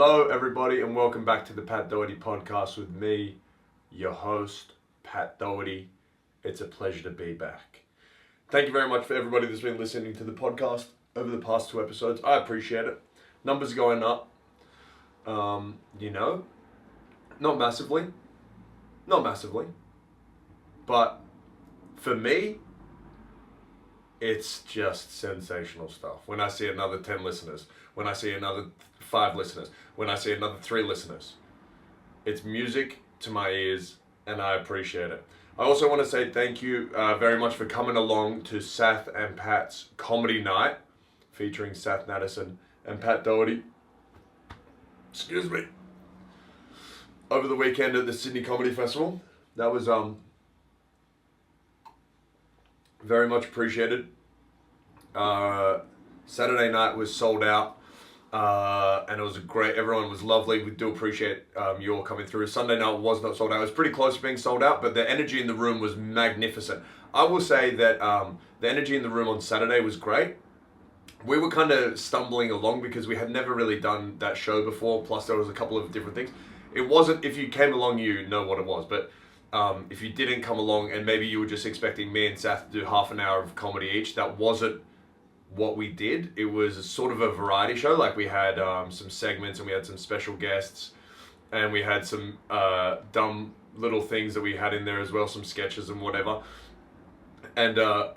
Hello everybody and welcome back to the Pat Doherty podcast with me, your host, Pat Doherty. It's a pleasure to be back. Thank you very much for everybody that's been listening to the podcast over the past 2 episodes. I appreciate it. Numbers going up. Not massively. But for me, it's just sensational stuff. When I see another 10 listeners, when I see another 5 listeners, when I see another 3 listeners, it's music to my ears and I appreciate it. I also want to say thank you very much for coming along to Sath and Pat's comedy night featuring Sath Nadesan and Pat Doherty. Excuse me. Over the weekend at the Sydney Comedy Festival. That was very much appreciated. Saturday night was sold out, and it was great. Everyone was lovely. We do appreciate you all coming through. Sunday night was not sold out. It was pretty close to being sold out, but the energy in the room was magnificent. I will say that the energy in the room on Saturday was great. We were kind of stumbling along because we had never really done that show before, plus there was a couple of different things. It wasn't, if you came along, you know what it was, but if you didn't come along and maybe you were just expecting me and Sath to do half an hour of comedy each, that wasn't what we did. It was sort of a variety show. Like we had some segments and we had some special guests and we had some dumb little things that we had in there as well, some sketches and whatever. And the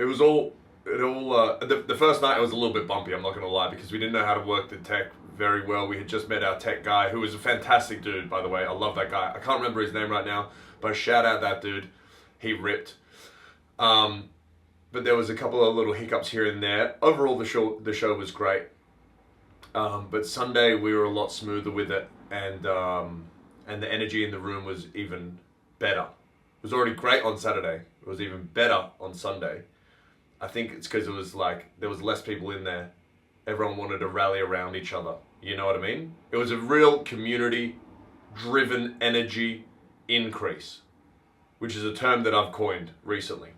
first night it was a little bit bumpy, I'm not going to lie, because we didn't know how to work the tech very well. We had just met our tech guy, who was a fantastic dude, by the way. I love that guy. I can't remember his name right now, but shout out that dude. He ripped. But there was a couple of little hiccups here and there. Overall, the show was great. But Sunday we were a lot smoother with it, and the energy in the room was even better. It was already great on Saturday. It was even better on Sunday. I think it's because it was like there was less people in there. Everyone wanted to rally around each other. You know what I mean? It was a real community-driven energy increase, which is a term that I've coined recently.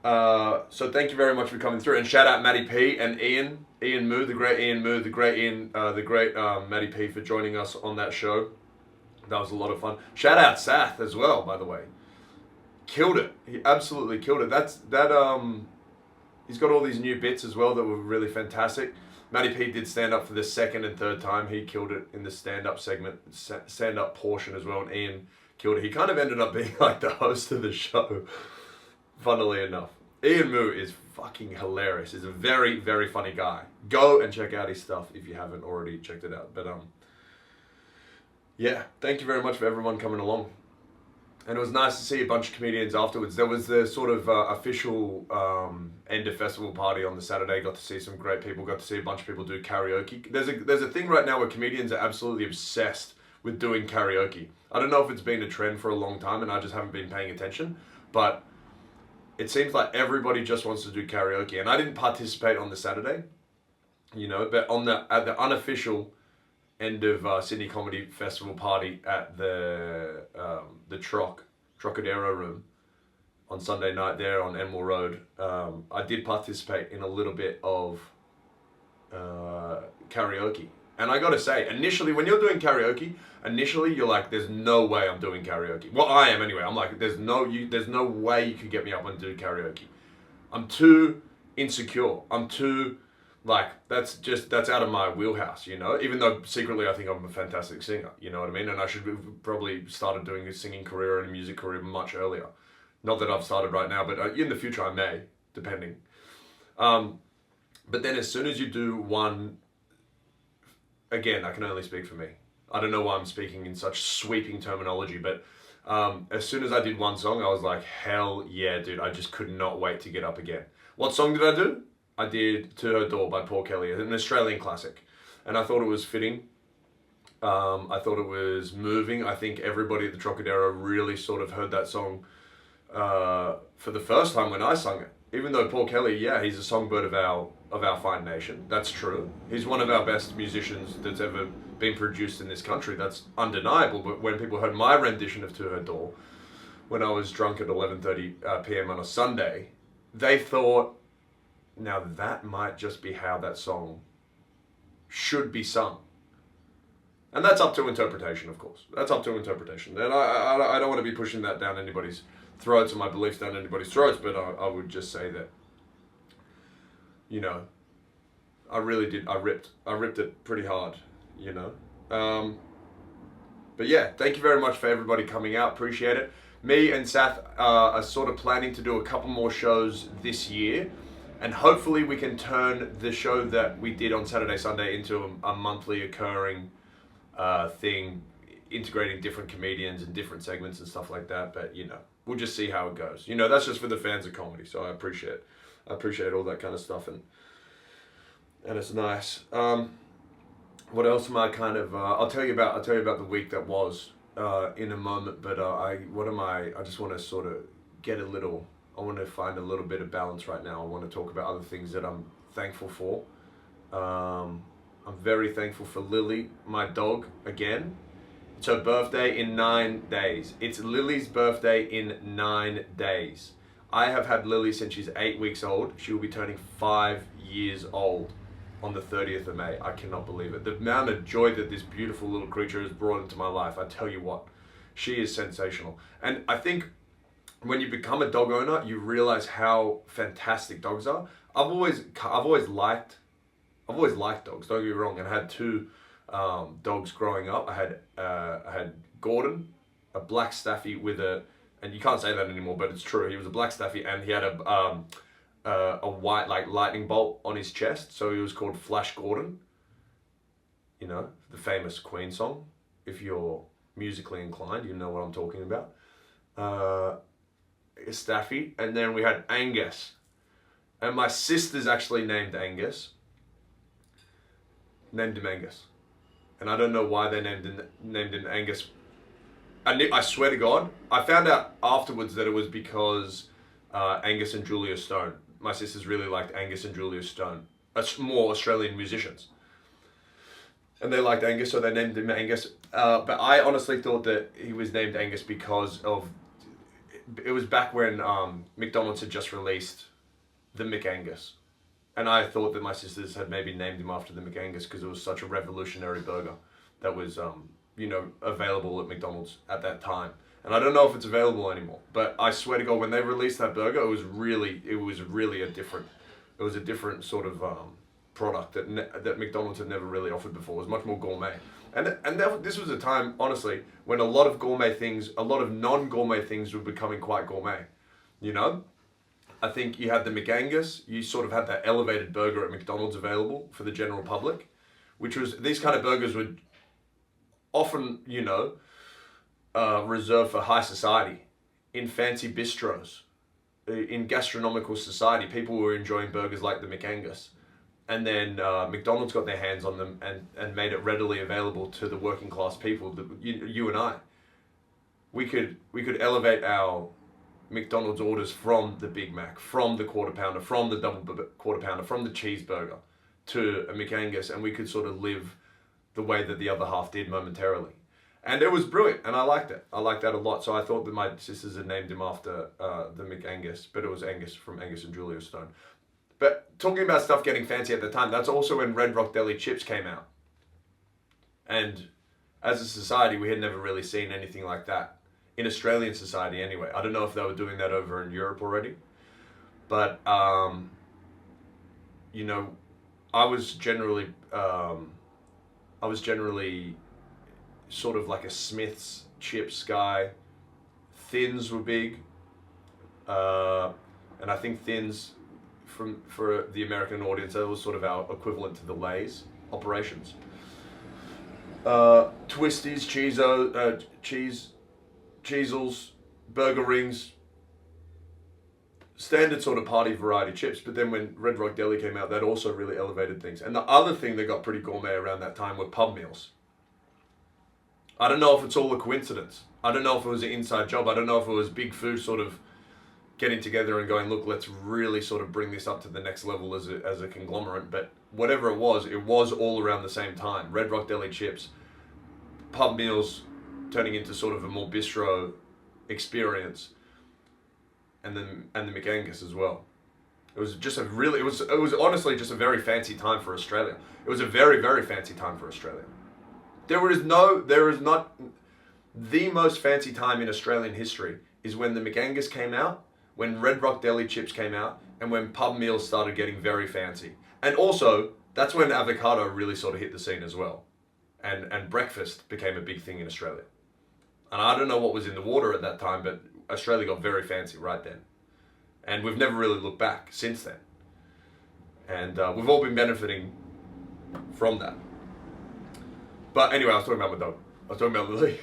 So thank you very much for coming through, and shout out Matty P and Ian Moo, the great Matty P for joining us on that show. That was a lot of fun. Shout out Sath as well, by the way. Killed it. He absolutely killed it. He's got all these new bits as well that were really fantastic. Matty P did stand up for the second and third time. He killed it in the stand-up segment, stand-up portion as well, and Ian killed it. He kind of ended up being like the host of the show, funnily enough. Ian Moo is fucking hilarious. He's a very, very funny guy. Go and check out his stuff if you haven't already checked it out. But yeah, thank you very much for everyone coming along. And it was nice to see a bunch of comedians afterwards. There was the sort of official end of festival party on the Saturday. Got to see some great people. Got to see a bunch of people do karaoke. There's a thing right now where comedians are absolutely obsessed with doing karaoke. I don't know if it's been a trend for a long time and I just haven't been paying attention. But it seems like everybody just wants to do karaoke. And I didn't participate on the Saturday, but at the unofficial end of Sydney Comedy Festival party at the Trocadero room on Sunday night there on Enmore Road, I did participate in a little bit of karaoke. And I gotta say, initially, when you're doing karaoke, you're like, there's no way I'm doing karaoke. Well, I am anyway. I'm like, there's no way you could get me up and do karaoke. I'm too insecure. I'm too... that's out of my wheelhouse, even though secretly I think I'm a fantastic singer, you know what I mean? And I should have probably started doing a singing career and a music career much earlier. Not that I've started right now, but in the future I may, depending. But then as soon as you do one, again, I can only speak for me. I don't know why I'm speaking in such sweeping terminology, but as soon as I did one song, I was like, hell yeah, dude, I just could not wait to get up again. What song did I do? I did To Her Door by Paul Kelly, an Australian classic. And I thought it was fitting. I thought it was moving. I think everybody at the Trocadero really sort of heard that song for the first time when I sung it. Even though Paul Kelly, yeah, he's a songbird of our fine nation. That's true. He's one of our best musicians that's ever been produced in this country. That's undeniable. But when people heard my rendition of To Her Door, when I was drunk at 11:30 p.m. on a Sunday, they thought, now that might just be how that song should be sung. And that's up to interpretation, of course. That's up to interpretation. And I don't want to be pushing that down anybody's throats, or my beliefs down anybody's throats, but I would just say that, you know, I really did. I ripped it pretty hard, you know. But yeah, thank you very much for everybody coming out. Appreciate it. Me and Seth are sort of planning to do a couple more shows this year, and hopefully we can turn the show that we did on Saturday, Sunday into a monthly occurring thing, integrating different comedians and different segments and stuff like that. But you know, we'll just see how it goes. You know, that's just for the fans of comedy. So I appreciate all that kind of stuff, and it's nice. What else am I kind of? I'll tell you about the week that was in a moment. But I just want to sort of get a little. I want to find a little bit of balance right now. I want to talk about other things that I'm thankful for. I'm very thankful for Lily, my dog, again. It's her birthday in 9 days. It's Lily's birthday in 9 days. I have had Lily since she's 8 weeks old. She will be turning 5 years old on the 30th of May. I cannot believe it. The amount of joy that this beautiful little creature has brought into my life, I tell you what, she is sensational. And I think when you become a dog owner, you realize how fantastic dogs are. I've always liked dogs. Don't get me wrong. And I had two dogs growing up. I had Gordon, a black staffy with and you can't say that anymore, but it's true. He was a black staffy, and he had a white like lightning bolt on his chest, so he was called Flash Gordon. You know, the famous Queen song. If you're musically inclined, you know what I'm talking about. Staffy, and then we had Angus, and my sister's actually named him Angus, and I don't know why they named him Angus. I swear to God, I found out afterwards that it was because Angus and Julia Stone. My sisters really liked Angus and Julia Stone, more Australian musicians, and they liked Angus, so they named him Angus. But I honestly thought that he was named Angus because of. It was back when McDonald's had just released the McAngus. And I thought that my sisters had maybe named him after the McAngus because it was such a revolutionary burger that was, available at McDonald's at that time. And I don't know if it's available anymore. But I swear to God, when they released that burger, it was really a different sort of product that McDonald's had never really offered before. It was much more gourmet. This was a time, honestly, when a lot of non-gourmet things were becoming quite gourmet. You know? I think you had the McAngus, you sort of had that elevated burger at McDonald's available for the general public, which was, these kind of burgers were often, reserved for high society, in fancy bistros, in gastronomical society. People were enjoying burgers like the McAngus. And then McDonald's got their hands on them and made it readily available to the working class people, you and I. We could elevate our McDonald's orders from the Big Mac, from the Quarter Pounder, from the Double Quarter Pounder, from the cheeseburger to a McAngus, and we could sort of live the way that the other half did momentarily. And it was brilliant, and I liked it. I liked that a lot. So I thought that my sisters had named him after the McAngus, but it was Angus from Angus and Julia Stone. But talking about stuff getting fancy at the time, that's also when Red Rock Deli chips came out. And as a society, we had never really seen anything like that. In Australian society anyway. I don't know if they were doing that over in Europe already. But, I was generally sort of like a Smith's chips guy. Thins were big. And I think Thins, for the American audience, that was sort of our equivalent to the Lay's operations. Twisties, Cheezels, burger rings, standard sort of party variety chips. But then when Red Rock Deli came out, that also really elevated things. And the other thing that got pretty gourmet around that time were pub meals. I don't know if it's all a coincidence. I don't know if it was an inside job. I don't know if it was Big Food sort of getting together and going, look, let's really sort of bring this up to the next level as a conglomerate. But whatever it was all around the same time. Red Rock Deli chips, pub meals turning into sort of a more bistro experience, and the McAngus as well. It was just it was honestly just a very fancy time for Australia. It was a very, very fancy time for Australia. There is not, the most fancy time in Australian history is when the McAngus came out, when Red Rock Deli chips came out, and when pub meals started getting very fancy. And also, that's when avocado really sort of hit the scene as well. And breakfast became a big thing in Australia. And I don't know what was in the water at that time, but Australia got very fancy right then. And we've never really looked back since then. And we've all been benefiting from that. But anyway, I was talking about my dog. I was talking about Lily.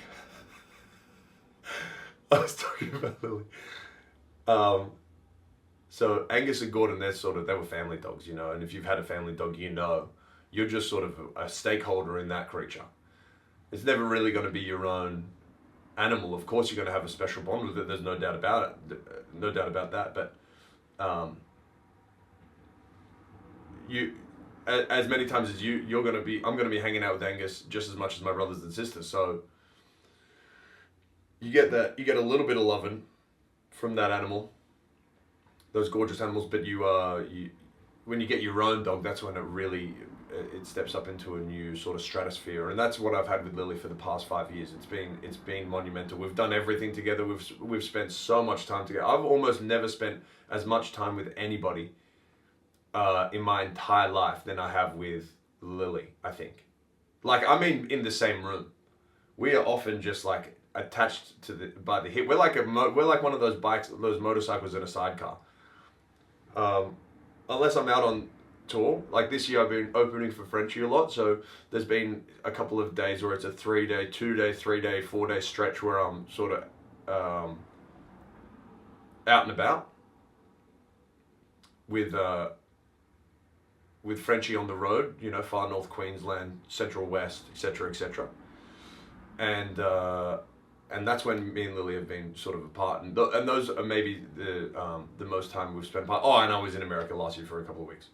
So Angus and Gordon, they were family dogs, you know, and if you've had a family dog, you know, you're just sort of a stakeholder in that creature. It's never really going to be your own animal. Of course, you're going to have a special bond with it. There's no doubt about it. No doubt about that. But as many times as I'm going to be hanging out with Angus just as much as my brothers and sisters. So you get a little bit of loving from that animal, those gorgeous animals. But when you get your own dog, that's when it steps up into a new sort of stratosphere. And that's what I've had with Lily for the past 5 years. It's been monumental. We've done everything together. We've spent so much time together. I've almost never spent as much time with anybody in my entire life than I have with Lily, I think. Like, I mean, in the same room. We are often just like attached by the hip. We're like one of those motorcycles in a sidecar. Unless I'm out on tour. Like this year I've been opening for Frenchie a lot, so there's been a couple of days where it's a 3-day, 2-day, 3-day, 4-day stretch where I'm sort of out and about with Frenchie on the road, you know, far north Queensland, central west, etc., etc. And that's when me and Lily have been sort of apart, and those are maybe the most time we've spent apart. Oh, and I was in America last year for a couple of weeks.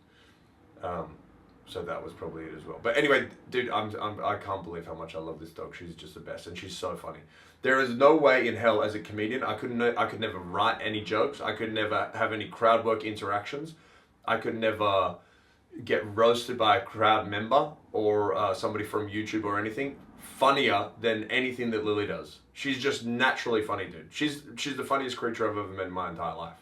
So that was probably it as well. But anyway, dude, I can't believe how much I love this dog. She's just the best, and she's so funny. There is no way in hell as a comedian I could never write any jokes. I could never have any crowd work interactions. I could never get roasted by a crowd member or somebody from YouTube or anything funnier than anything that Lily does. She's just naturally funny, dude. She's the funniest creature I've ever met in my entire life.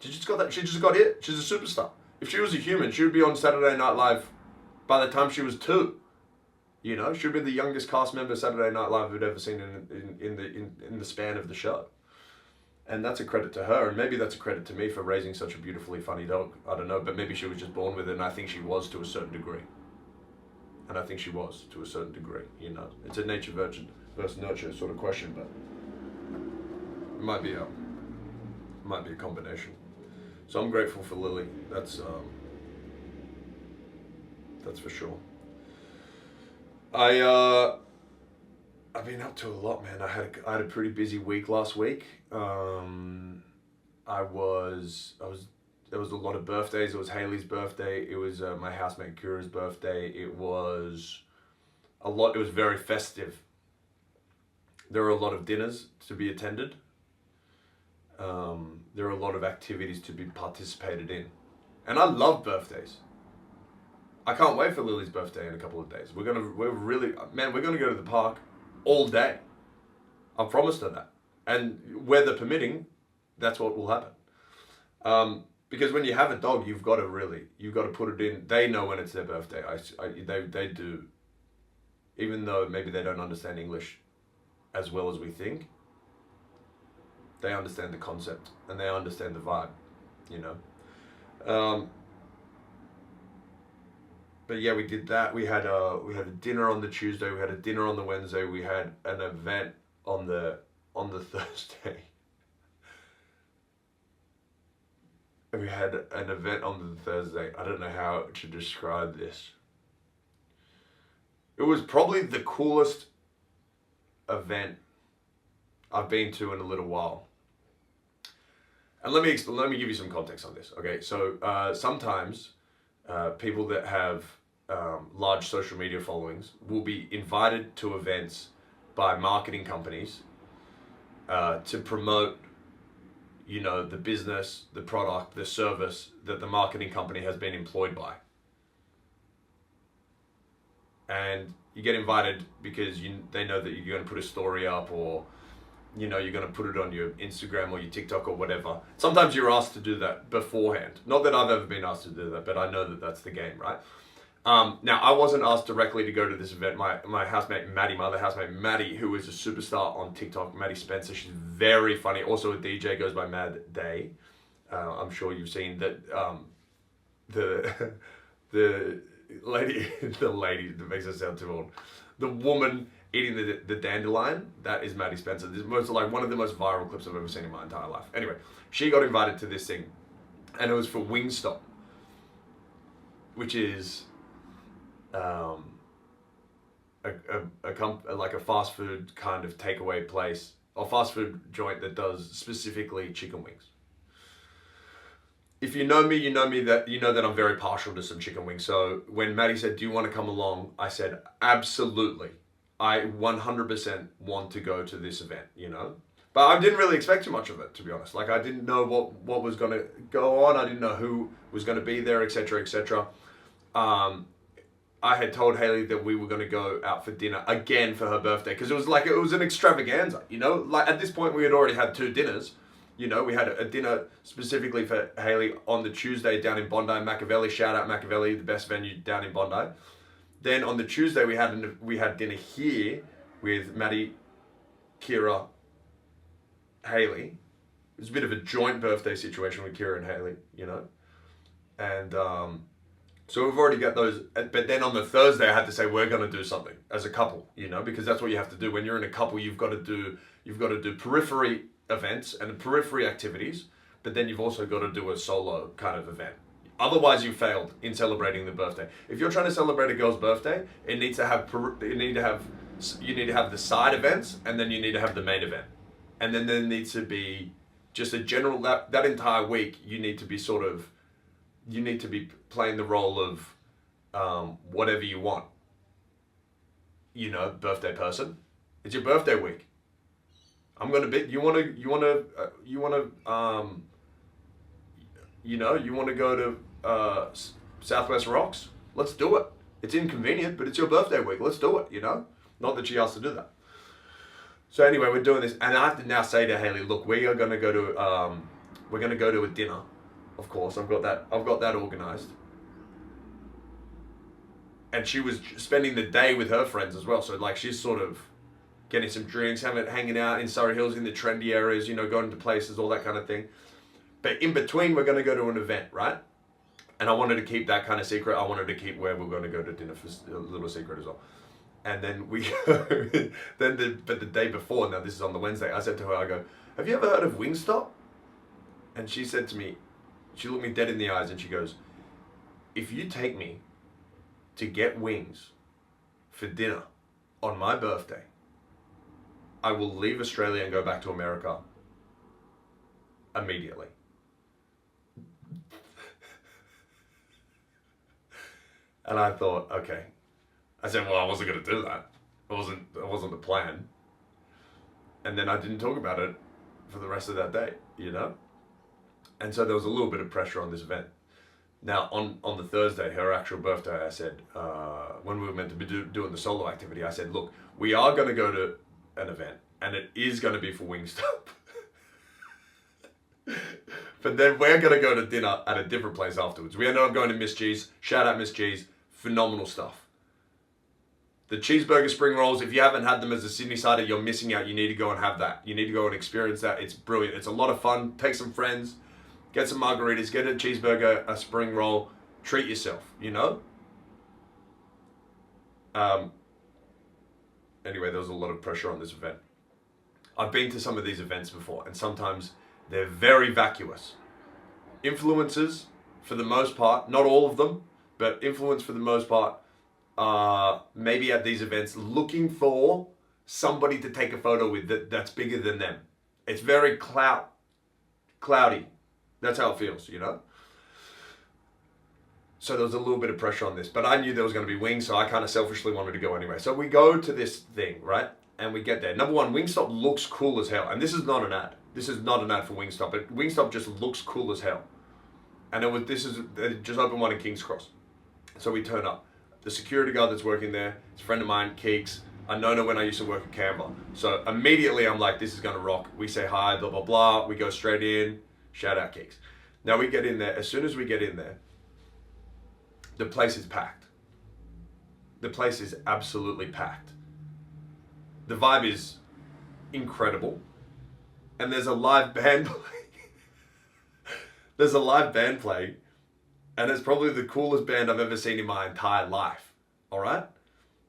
She just got it. She's a superstar. If she was a human, she would be on Saturday Night Live by the time she was 2. You know, she would be the youngest cast member Saturday Night Live we'd ever seen in the span of the show. And that's a credit to her, and maybe that's a credit to me for raising such a beautifully funny dog. I don't know, but maybe she was just born with it, and I think she was to a certain degree. And I think she was to a certain degree, you know. It's a nature versus nurture sort of question, but it might be a combination. So I'm grateful for Lily. That's for sure. I've been up to a lot, man. I had a pretty busy week last week. There was a lot of birthdays. It was Haley's birthday. It was my housemate Kira's birthday. It was very festive. There were a lot of dinners to be attended. There are a lot of activities to be participated in. And I love birthdays. I can't wait for Lily's birthday in a couple of days. We're gonna go to the park all day. I promised her that. And weather permitting, that's what will happen. Because when you have a dog, you've got to put it in. They know when it's their birthday. They do. Even though maybe they don't understand English as well as we think, they understand the concept and they understand the vibe, you know. But yeah, we did that. We had a dinner on the Tuesday. We had a dinner on the Wednesday. We had an event on the Thursday. We had an event on the Thursday. I don't know how to describe this. It was probably the coolest event I've been to in a little while. And let me give you some context on this. Okay, so sometimes people that have large social media followings will be invited to events by marketing companies to promote, you know, the business, the product, the service that the marketing company has been employed by. And You get invited because they know that you're going to put a story up, or you're going to put it on your Instagram or your TikTok or whatever. Sometimes you're asked to do that beforehand. Not that I've ever been asked to do that, but I know that that's the game, right? Now, I wasn't asked directly to go to this event. My housemate Maddie, my other housemate Maddie, who is a superstar on TikTok, Maddie Spencer, she's very funny. Also a DJ, goes by Mad Day. I'm sure you've seen that. The lady that makes it sound too old. The woman eating the dandelion, that is Maddie Spencer. This is one of the most viral clips I've ever seen in my entire life. Anyway, she got invited to this thing, and it was for Wingstop, which is like a fast food kind of takeaway place, or fast food joint that does specifically chicken wings. If you know me, you know that I'm very partial to some chicken wings. So when Maddie said, "Do you want to come along?" I said, "Absolutely. I 100% want to go to this event," But I didn't really expect too much of it, to be honest. Like, I didn't know what was going to go on. I didn't know who was going to be there, etc., etc. I had told Haley that we were going to go out for dinner again for her birthday, because it was an extravaganza, Like, at this point, we had already had 2 dinners. We had a dinner specifically for Haley on the Tuesday down in Bondi, Machiavelli. Shout out Machiavelli, the best venue down in Bondi. Then on the Tuesday, we had dinner here with Maddie, Kira, Haley. It was a bit of a joint birthday situation with Kira and Haley, And so we've already got those. But then on the Thursday, I had to say we're going to do something as a couple, because that's what you have to do. When you're in a couple, you've got to do periphery events and periphery activities, but then you've also got to do a solo kind of event. Otherwise, you failed in celebrating the birthday. If you're trying to celebrate a girl's birthday, you need to have the side events, and then you need to have the main event, and then there needs to be just a general that entire week. You need to be playing the role of whatever you want. Birthday person. It's your birthday week. I'm gonna be. You wanna go to Southwest Rocks? Let's do it. It's inconvenient, but it's your birthday week. Let's do it. Not that she asked to do that. So anyway, we're doing this, and I have to now say to Haley, look, we're gonna go to a dinner. Of course, I've got that organized. And she was spending the day with her friends as well. So like, she's sort of getting some drinks, hanging out in Surrey Hills in the trendy areas, going to places, all that kind of thing. But in between, we're going to go to an event, right? And I wanted to keep that kind of secret. I wanted to keep where we're going to go to dinner for a little secret as well. And then we go, but the day before, now this is on the Wednesday, I said to her, I go, "Have you ever heard of Wingstop?" And she said to me, she looked me dead in the eyes and she goes, "If you take me to get wings for dinner on my birthday, I will leave Australia and go back to America immediately." And I thought, okay. I said, well, I wasn't going to do that. It wasn't the plan. And then I didn't talk about it for the rest of that day, And so there was a little bit of pressure on this event. Now, on the Thursday, her actual birthday, I said, when we were meant to be doing the solo activity, I said, look, we are going to go to an event, and it is going to be for Wingstop. But then we're going to go to dinner at a different place afterwards. We ended up going to Miss G's. Shout out Miss G's. Phenomenal stuff. The cheeseburger spring rolls, if you haven't had them as a Sydney sider, you're missing out. You need to go and have that. You need to go and experience that. It's brilliant. It's a lot of fun. Take some friends. Get some margaritas. Get a cheeseburger, a spring roll. Treat yourself, Anyway, there was a lot of pressure on this event. I've been to some of these events before, and sometimes they're very vacuous. Influencers, for the most part, not all of them, but influence for the most part, maybe at these events looking for somebody to take a photo with that's bigger than them. It's very cloudy. That's how it feels, So there was a little bit of pressure on this, but I knew there was going to be wings, so I kind of selfishly wanted to go anyway. So we go to this thing, right? And we get there. Number one, Wingstop looks cool as hell. And this is not an ad. This is not an ad for Wingstop, but Wingstop just looks cool as hell. And it just opened one in King's Cross. So we turn up. The security guard that's working there, it's a friend of mine, Keeks. I know her when I used to work at Canva. So immediately I'm like, this is gonna rock. We say hi, blah, blah, blah. We go straight in. Shout out Keeks. Now we get in there. As soon as we get in there, the place is packed. The place is absolutely packed. The vibe is incredible. And there's a live band playing. There's a live band playing. And it's probably the coolest band I've ever seen in my entire life. All right?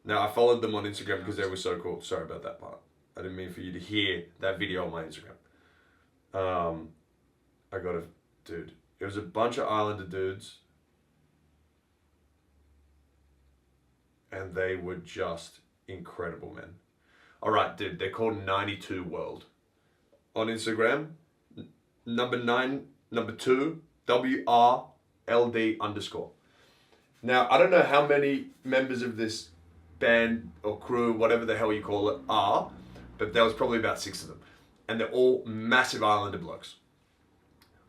Now, I followed them on Instagram because they were so cool. Sorry about that part. I didn't mean for you to hear that video on my Instagram. Dude, it was a bunch of Islander dudes. And they were just incredible, man. All right, dude, they're called 92 World. On Instagram, number 2, WRLD_. Now, I don't know how many members of this band or crew, whatever the hell you call it, are, but there was probably about 6 of them. And they're all massive Islander blokes.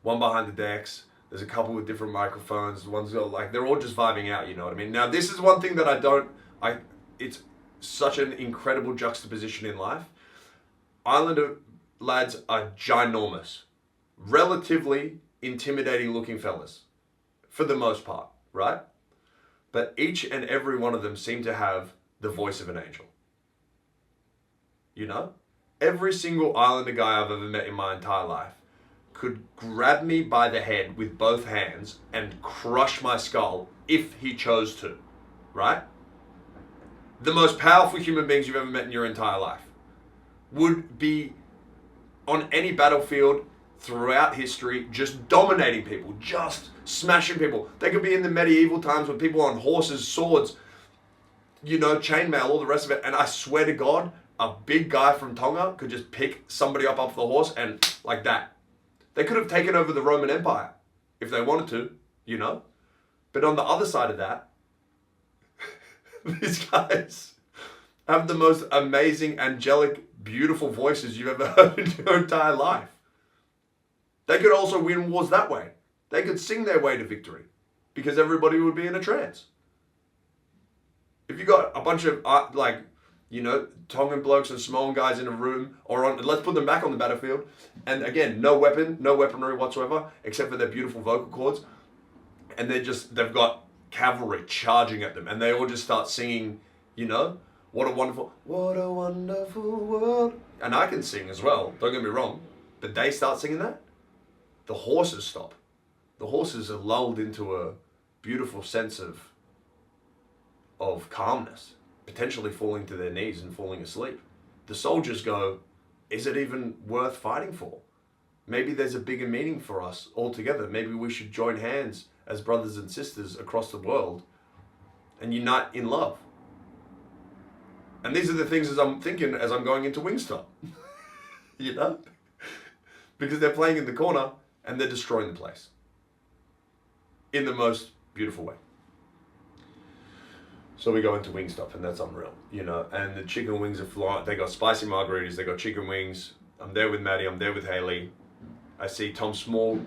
One behind the decks. There's a couple with different microphones. One's got like, they're all just vibing out, you know what I mean? Now, this is one thing that it's such an incredible juxtaposition in life. Islander lads are ginormous. Relatively intimidating looking fellas. For the most part, right? But each and every one of them seem to have the voice of an angel. You know? Every single Islander guy I've ever met in my entire life could grab me by the head with both hands and crush my skull if he chose to, right? The most powerful human beings you've ever met in your entire life would be on any battlefield throughout history, just dominating people, just smashing people. They could be in the medieval times with people on horses, swords, you know, chainmail, all the rest of it. And I swear to God, a big guy from Tonga could just pick somebody up off the horse and like that. They could have taken over the Roman Empire if they wanted to, you know. But on the other side of that, these guys have the most amazing, angelic, beautiful voices you've ever heard in your entire life. They could also win wars that way. They could sing their way to victory because everybody would be in a trance. If you got a bunch of Tongan blokes and Samoan guys in a room, let's put them back on the battlefield, and again, no weaponry whatsoever, except for their beautiful vocal cords, and they've got cavalry charging at them, and they all just start singing, you know, what a wonderful world. And I can sing as well, don't get me wrong, but they start singing that, the horses stop. The horses are lulled into a beautiful sense of calmness, potentially falling to their knees and falling asleep. The soldiers go, is it even worth fighting for? Maybe there's a bigger meaning for us all together. Maybe we should join hands as brothers and sisters across the world and unite in love. And these are the things as I'm thinking as I'm going into Wingstop. You know? Because they're playing in the corner and they're destroying the place. In the most beautiful way. So we go into Wingstop and that's unreal, you know, and the chicken wings are flying. They got spicy margaritas, they got chicken wings. I'm there with Maddie, I'm there with Haley. I see Tom Small.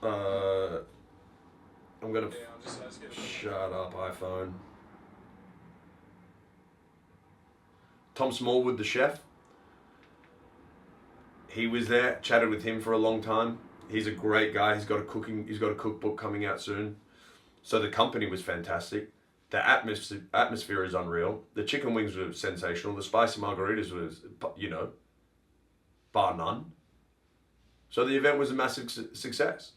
I'm gonna shut up, iPhone. Tom Smallwood, the chef. He was there, chatted with him for a long time. He's a great guy. He's got a cookbook coming out soon. So the company was fantastic. The atmosphere is unreal. The chicken wings were sensational. The spicy margaritas was, you know, bar none. So the event was a massive success.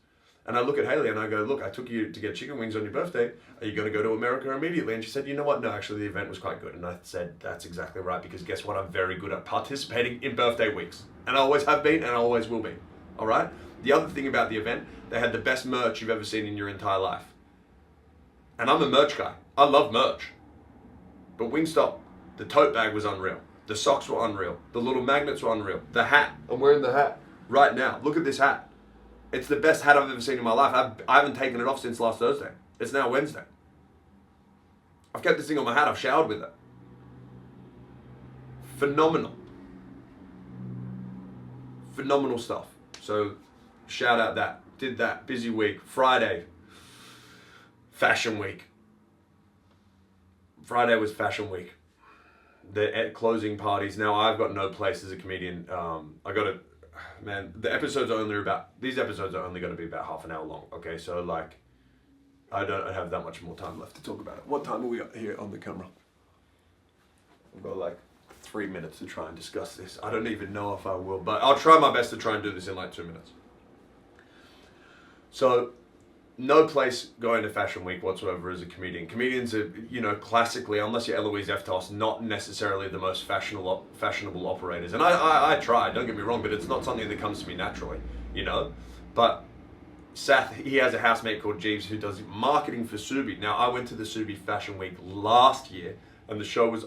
And I look at Haley and I go, look, I took you to get chicken wings on your birthday. Are you going to go to America immediately? And she said, you know what? No, actually the event was quite good. And I said, that's exactly right, because guess what? I'm very good at participating in birthday weeks. And I always have been and I always will be. All right? The other thing about the event, they had the best merch you've ever seen in your entire life. And I'm a merch guy. I love merch. But Wingstop, the tote bag was unreal. The socks were unreal. The little magnets were unreal. The hat. I'm wearing the hat right now. Look at this hat. It's the best hat I've ever seen in my life. I haven't taken it off since last Thursday. It's now Wednesday. I've kept this thing on my hat. I've showered with it. Phenomenal. Phenomenal stuff. So shout out that. Did that. Busy week. Friday. Fashion week. Friday was Fashion Week. The closing parties. Now I've got no place as a comedian. The episodes are only these episodes are only going to be about half an hour long. Okay, so like, I don't have that much more time left to talk about it. What time are we at here on the camera? We've got like 3 minutes to try and discuss this. I don't even know if I will, but I'll try my best to try and do this in like 2 minutes. So, no place going to Fashion Week whatsoever as a comedian. Comedians are, classically, unless you're Eloise Eftos, not necessarily the most fashionable operators. And I try, don't get me wrong, but it's not something that comes to me naturally, But Seth, he has a housemate called Jeeves who does marketing for Subi. Now, I went to the Subi Fashion Week last year, and the show was,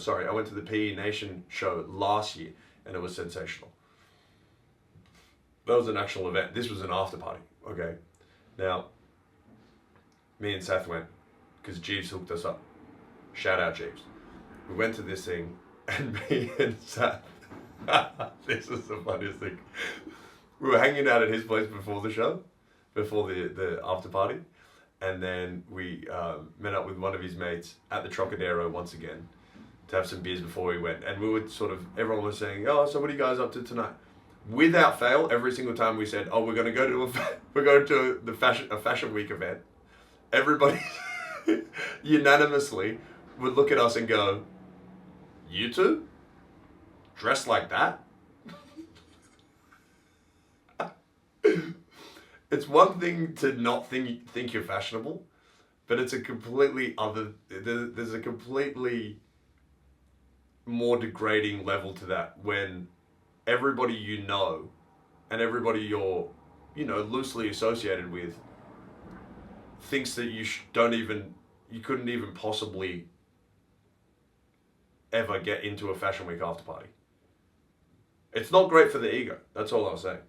sorry. I went to the PE Nation show last year, and it was sensational. That was an actual event. This was an after party, okay? Now, me and Seth went, because Jeeves hooked us up. Shout out Jeeves. We went to this thing, and me and Seth, this is the funniest thing. We were hanging out at his place before the show, before the after party, and then we met up with one of his mates at the Trocadero once again to have some beers before we went. And we were everyone was saying, oh, so what are you guys up to tonight? Without fail, every single time we said, oh, we're going to go to a Fashion Week event, everybody unanimously would look at us and go, you two? Dressed like that? It's one thing to not think you're fashionable, but it's a completely there's a completely more degrading level to that when everybody and everybody you're, loosely associated with thinks that you couldn't even possibly ever get into a Fashion Week after party. It's not great for the ego. That's all I'll say.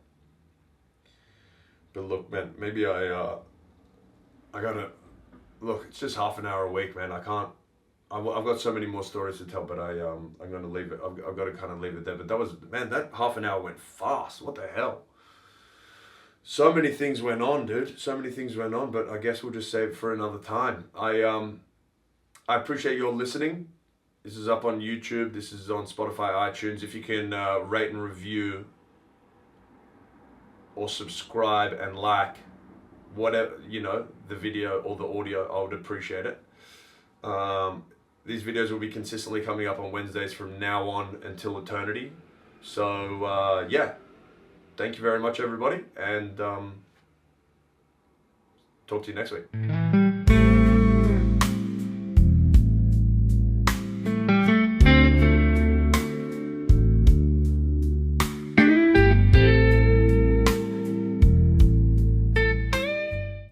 But look, man, maybe I gotta, look, it's just half an hour a week, man. I've got so many more stories to tell, but I'm gonna leave it. I've got to kind of leave it there. But that half an hour went fast. What the hell? So many things went on, dude. So many things went on, but I guess we'll just save it for another time. I appreciate your listening. This is up on YouTube. This is on Spotify, iTunes. If you can rate and review or subscribe and like whatever, the video or the audio, I would appreciate it. These videos will be consistently coming up on Wednesdays from now on until eternity. So, yeah. Thank you very much, everybody. And talk to you next week.